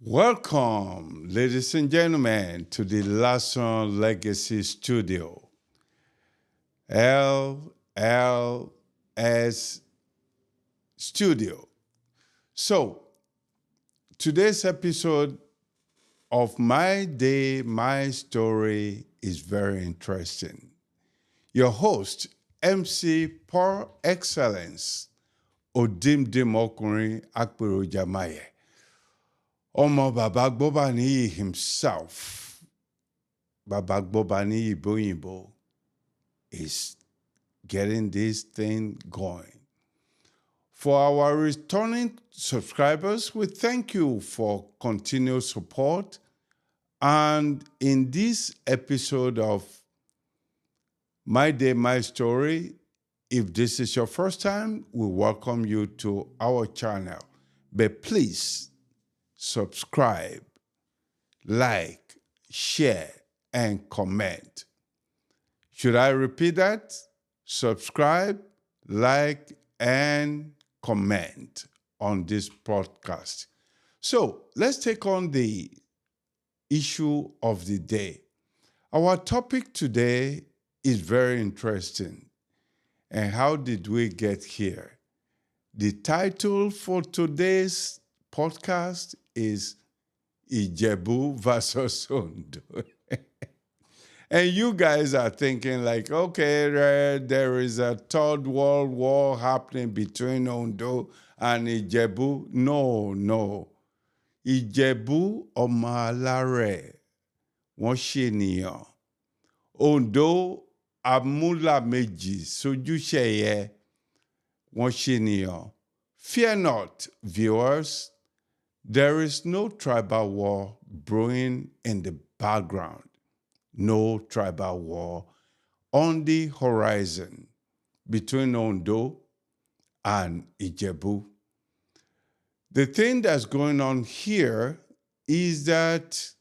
Welcome, ladies and gentlemen, to the Lasan Legacy Studio. LLS Studio. So, today's episode of My Day, My Story is very interesting. Your host, MC par excellence, Odimdim Okunrin Aperoja Maye. Omo Baba Gbobaniyi himself, Baba Gbobaniyi Boyinbo, is getting this thing going. For our returning subscribers, we thank you for continued support. And in this episode of My Day, My Story, if this is your first time, we welcome you to our channel. But please subscribe, like, share, and comment. Should I repeat that? Subscribe, like, and comment on this podcast. So let's take on the issue of the day. Our topic today is very interesting. And how did we get here? The title for today's podcast is Ijebu versus Ondo. And you guys are thinking like, okay, there is a third world war happening between Ondo and Ijebu. No. Ijebu ọmọ lare, wọ́n ṣènìyàn. Ondo amula meji, soju ṣẹ̀yẹ, wọ́n ṣènìyàn. Fear not, viewers. There is no tribal war brewing in the background. No tribal war on the horizon between Ondo and Ijebu. The thing that's going on here is that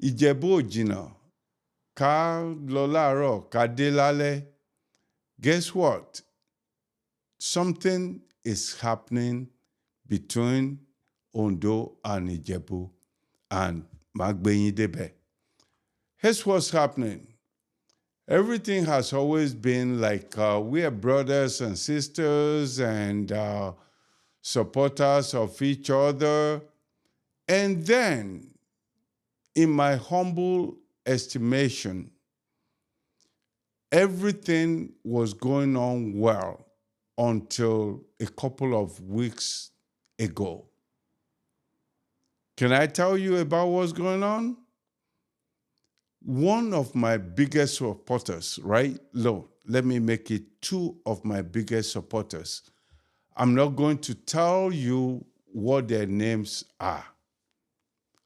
Ijebu jinna, laaro, lale. Guess what? Something is happening between Ondo and Ijebu, and magbeyin debe. Here's what's happening. Everything has always been like we are brothers and sisters and supporters of each other. And then, in my humble estimation, everything was going on well until a couple of weeks ago. Can I tell you about what's going on? One of my biggest supporters, right? No, let me make it two of my biggest supporters. I'm not going to tell you what their names are.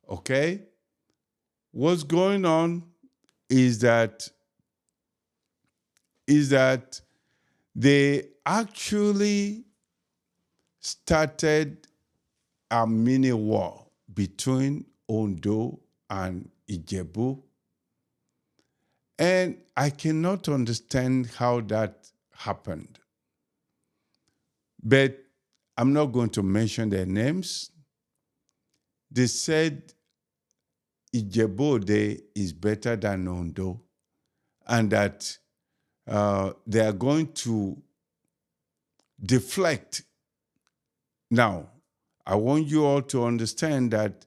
Okay? What's going on is that they actually started a mini war between Ondo and Ijebu. And I cannot understand how that happened. But I'm not going to mention their names. They said Ijebu Ode is better than Ondo, and that they are going to deflect. Now, I want you all to understand that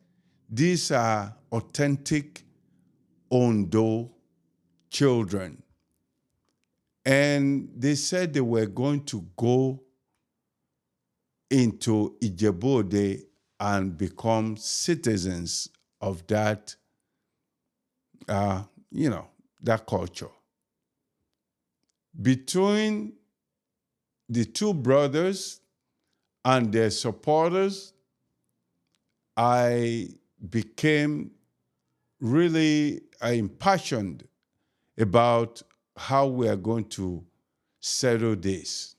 these are authentic Ondo children. And they said they were going to go into Ijebu Ode and become citizens of that, that culture. Between the two brothers and their supporters, I became really impassioned about how we are going to settle this.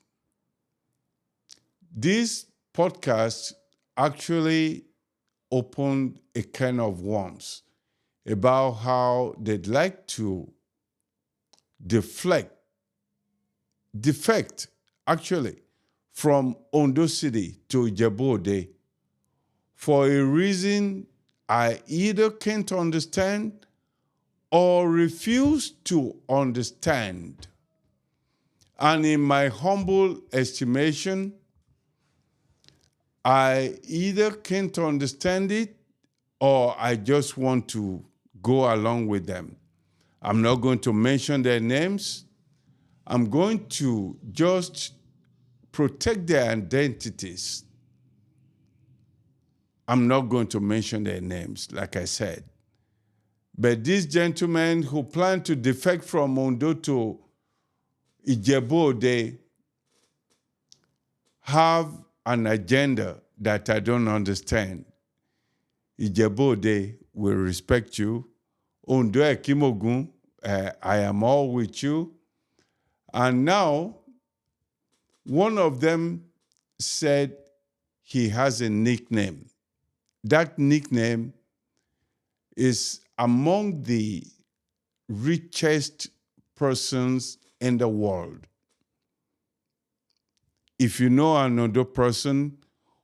This podcast actually opened a can of worms about how they'd like to defect, actually, from Ondo City to Ijebu Ode for a reason I either can't understand or refuse to understand. And in my humble estimation, I either can't understand it or I just want to go along with them. I'm not going to mention their names. I'm going to just protect their identities. I'm not going to mention their names, like I said. But these gentlemen who plan to defect from Ondo to Ijebu Ode have an agenda that I don't understand. Ijebu Ode will respect you. Ondo Ekimogun, I am all with you. And now, one of them said he has a nickname. That nickname is among the richest persons in the world. If you know another person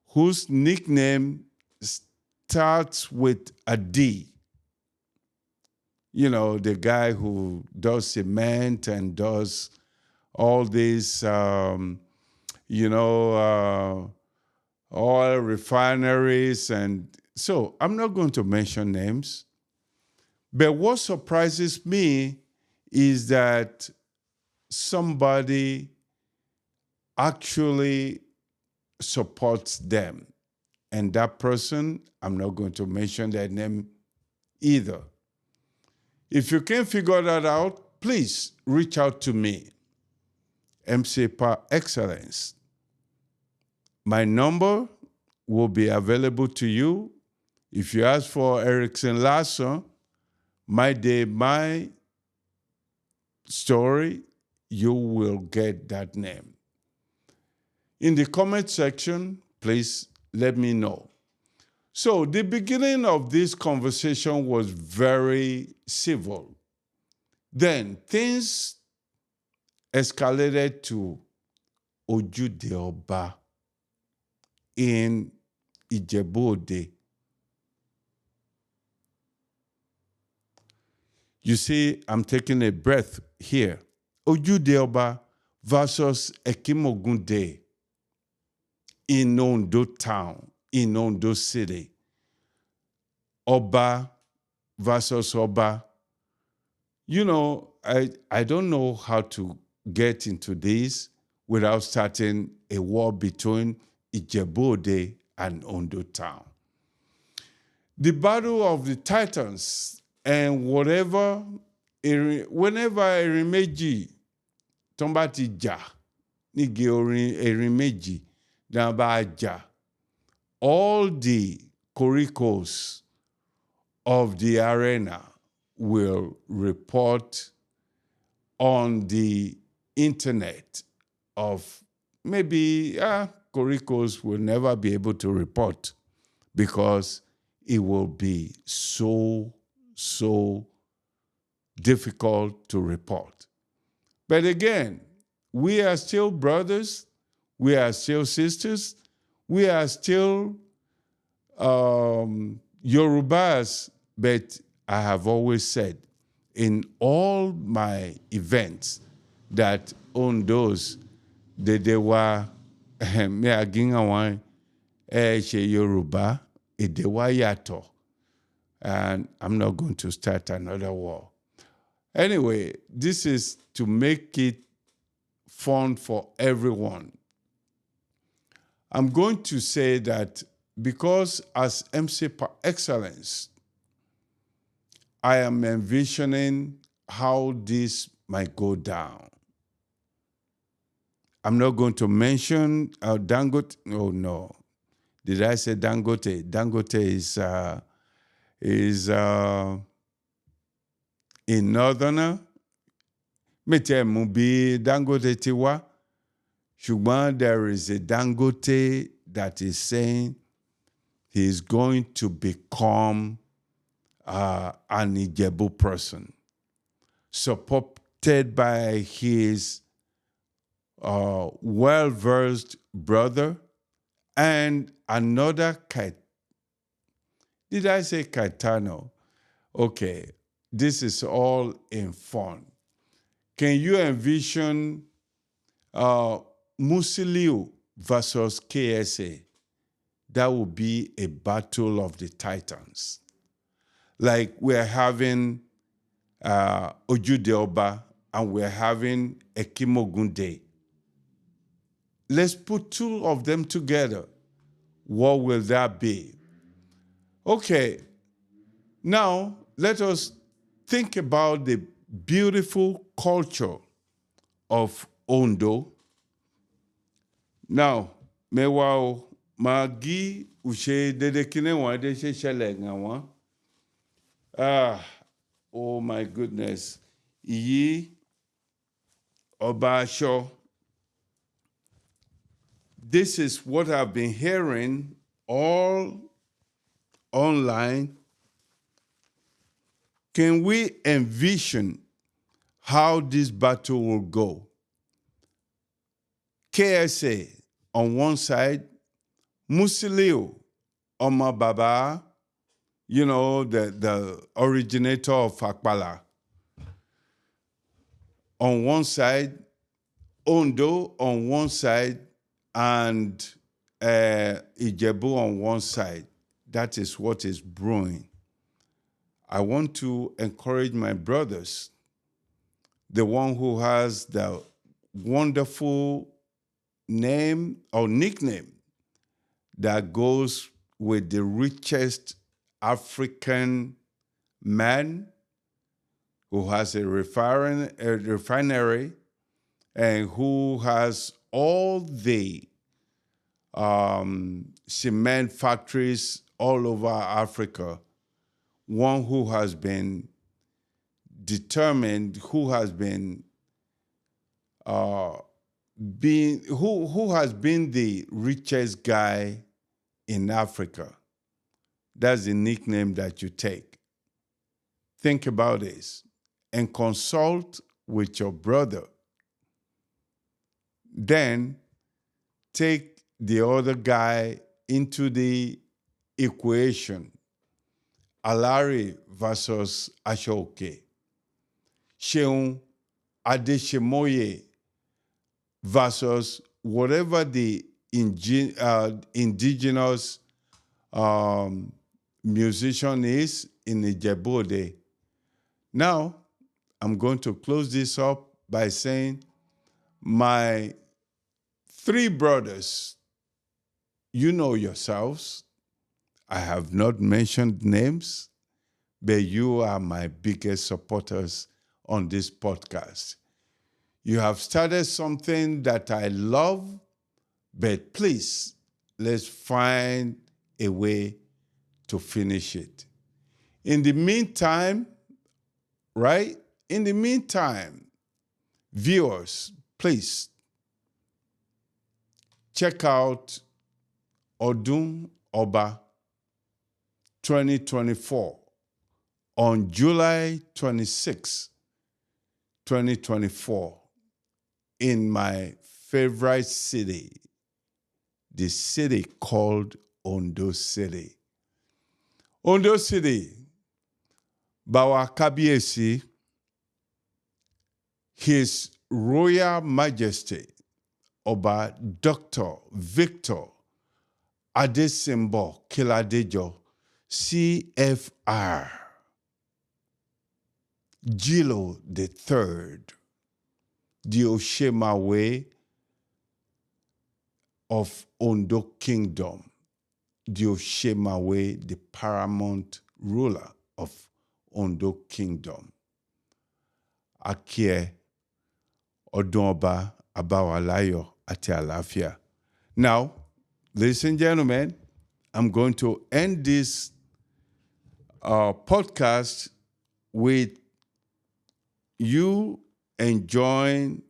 whose nickname starts with a D, you know, the guy who does cement and does all these, oil refineries. And so I'm not going to mention names. But what surprises me is that somebody actually supports them. And that person, I'm not going to mention their name either. If you can figure that out, please reach out to me, MC Par Excellence. My number will be available to you. If you ask for Erickson Lasan, My Day, My Story, you will get that name. In the comment section, please let me know. So the beginning of this conversation was very civil. Then things escalated to Ojude Oba in Ijebu Ode. You see, I'm taking a breath here. Ojude Oba versus Ekimogunde in Ondo town, in Ondo City. Oba versus Oba. You know, I don't know how to get into this without starting a war between Ijebu Ode and Ondo town. The battle of the Titans and whenever erin méjì tó bá ti jà nígi erin méjì náà bá jà, all the korikos of the arena will report on the internet of maybe korikos will never be able to report because it will be so difficult to report. But again, we are still brothers, we are still sisters, we are still Yorubas, but I have always said in all my events that Ondos, they were me agingawan she Yoruba, èdè wa yàtọ̀, and I'm not going to start another war. Anyway, this is to make it fun for everyone. I'm going to say that because as MC Par Excellence, I am envisioning how this might go down. I'm not going to mention Dangote. Oh, no. Did I say Dangote? Dangote is in Northerner. Mete Mubi Dangote Tiwa. Shugban, there is a Dangote that is saying he's going to become an Ijebu person, supported by his well-versed brother and another Did I say Caetano? Okay, this is all in fun. Can you envision Musiliu versus KSA? That would be a battle of the titans. Like we're having Ojude Oba and we're having Ekimogunde. Let's put two of them together. What will that be? Okay, now let us think about the beautiful culture of Ondo. Now, mewa magi ushe dede kine wa de she shele ngawa. Oh my goodness. Iyi Oba Asho. This is what I've been hearing all online. Can we envision how this battle will go? KSA on one side, Musiliu Oma Baba, you know, the originator of Akbala. On one side, Ondo on one side, and Ijebu on one side. That is what is brewing. I want to encourage my brothers, the one who has the wonderful name or nickname that goes with the richest African man who has a refinery and who has all the cement factories all over Africa. One who has been determined, who has been who has been the richest guy in Africa. That's the nickname that you take. Think about this and consult with your brother. Then take the other guy into the equation. Alari versus Ashoke. Sheun Adeshemoye versus whatever the indigenous musician is in Ijebu Ode. Now, I'm going to close this up by saying my three brothers, you know yourselves. I have not mentioned names, but you are my biggest supporters on this podcast. You have started something that I love, but please, let's find a way to finish it. In the meantime, right? In the meantime, viewers, please check out Odun Oba 2024 on July 26, 2024 in my favorite city, the city called Ondo City. Ondo City, Bawa Kabiesi, His Royal Majesty, Oba Dr. Victor Adesimbo Kiladejo, CFR, Gilo III, the Oshemawe of Ondo Kingdom, the Oshemawe, the paramount ruler of Ondo Kingdom. Akie Odonba Abawalayo Ati Alafia. Now, ladies and gentlemen, I'm going to end this podcast with you enjoying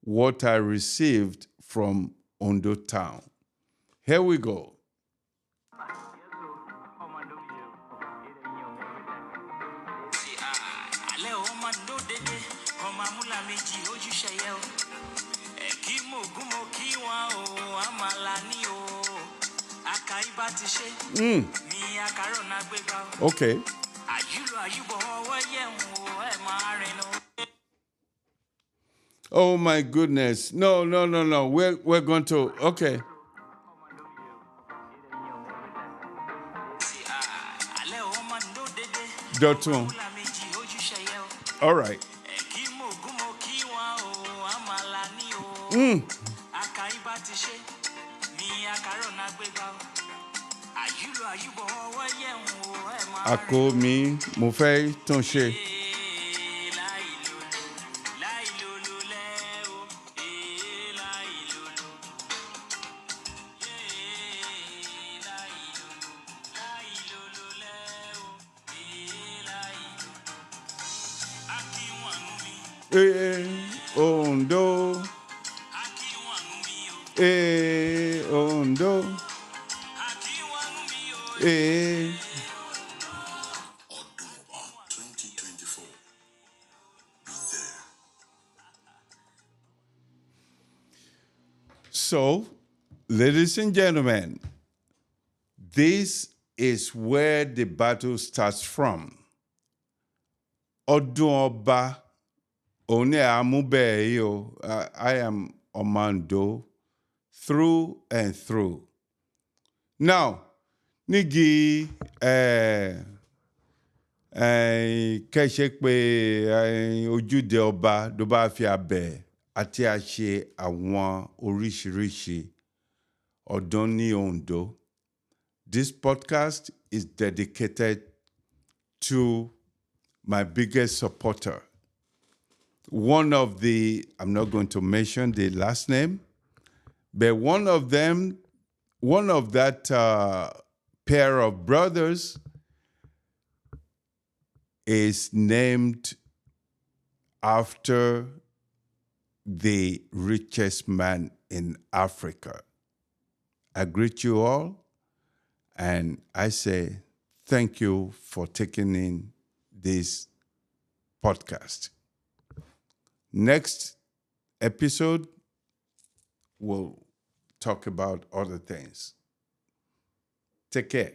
what I received from Ondo Town. Here we go. Okay. Oh my goodness. No. We're going to okay. Dotun. All right. Àkó mi, mo fẹ́ tún ṣe. Ondo. Ondo. So, ladies and gentlemen, this is where the battle starts from. Ọdún ọba, òun ni àmúbẹ̀ yìí o. I am Ondo through and through. Now, nígi kẹ́sẹ́ pé ojúde ọba ló bá fi abẹ̀ àti àṣe àwọn oríṣiríṣi ọdún ní Ondo. This podcast is dedicated to my biggest supporter. One of the, I'm not going to mention the last name, but one of that pair of brothers is named after the richest man in Africa. I greet you all, and I say thank you for taking in this podcast. Next episode, we'll talk about other things. Take care.